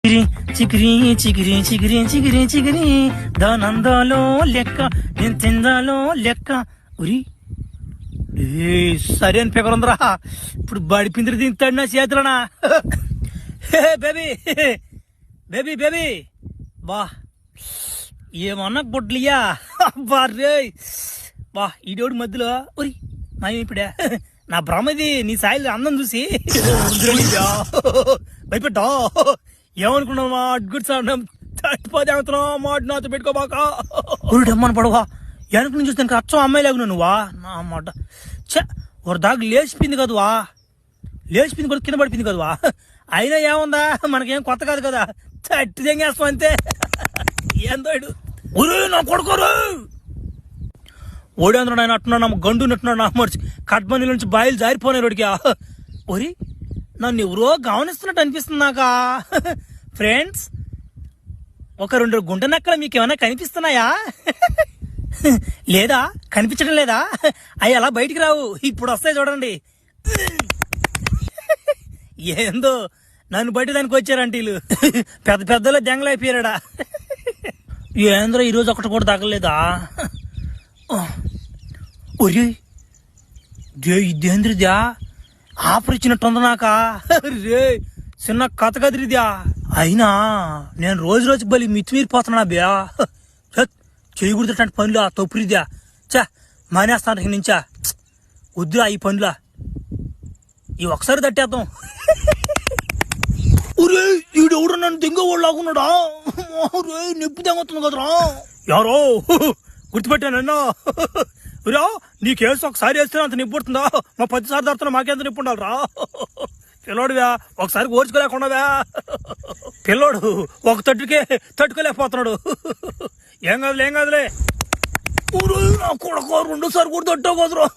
చికిరి చికిరి చికిరి చికిరి చికిరి దానందాలో లెక్క నేను తిందాలో లెక్క ఉరి సరే అని పేపర్ ఉందరా. ఇప్పుడు బడి పిందిరి తింటాడు నా చేతులనా. బేబీ బేబీ బేబీ బా ఏమన్నా బొడ్లియా బా రే బా ఈడోడు మధ్యలో ఉరి మాయం ఇప్పుడే నా భ్రమది నీ సాయిల్ అందం చూసి భయపెట్టా. ఏమనుకున్నావు మా గుడ్ సార్ చచ్చిపోతే మాట నాతో పెట్టుకోబాక ఊరిడమ్మని పడవా. వెనక నుంచి చూస్తే అచ్చం అమ్మాయి లేకున్నా నువ్వా నా మాట. ఒక దాకా లేచిపోయింది కదవా, లేచిపోయింది కూడా కింద పడిపోయింది కదవా. అయినా ఏముందా మనకేం కొత్త కాదు కదా, చట్టి తెంగేస్తాం అంతే. ఏందాడు ఊరు నా కొడుకోరు ఓడేంద్ర ఆయన అట్టున్నాడు, నమ్మ గండు నట్టున్నాడు. నా మర్చి కట్బంది నుంచి బాయిలు జారిపోయినాయి రోడ్కి. ఒరి నన్ను ఎవరో గమనిస్తున్నట్టు అనిపిస్తుంది నాకా. ఫ్రెండ్స్ ఒక 2 గుంట నక్కలు మీకు ఏమైనా కనిపిస్తున్నాయా? లేదా కనిపించడం లేదా? అవి అలా బయటికి రావు, ఇప్పుడు వస్తాయి చూడండి. ఏందో నన్ను బట్టి దానికి వచ్చారంటే వీళ్ళు పెద్ద పెద్దలో దెంగలైపోయాడా. ఏంద్ర ఈరోజు ఒకటి కూడా తగలేదా? ఒరే ఇదేంద్రిద్యా ఆఫర్ ఇచ్చినట్టుంది నాకా. రే చిన్న కథ కదిరిద్యా. అయినా నేను రోజు రోజు బలి మితిమీరిపోతున్నా బ్యా. చేయకూడదు పనులు తప్పురిద్యా. మానేస్తాను నుంచా. వద్దురా ఈ పనులా, ఈ ఒకసారి తట్టేద్దాం. ఒరే ఈడెవడు నన్ను దెంగవాడు లాగున్నాడా? రే నొప్పి దెంగవుతుంది కదరా. ఎవరో గుర్తుపెట్టానన్నా. రా నీ కేసు ఒకసారి వేస్తే అంత నిప్పు పుడుతుందా? మా 10 సార్లు తడుతున్నా మాకెంత నిప్పు ఉండాలరా. పిల్లోడువా ఒకసారి ఓర్చుకోలేకుండా. పిల్లోడు ఒక తట్టుకోలేకపోతున్నాడు. ఏం కాదులే. నా కొడుకు 2 సార్లు కూడా తట్టావు కదరా.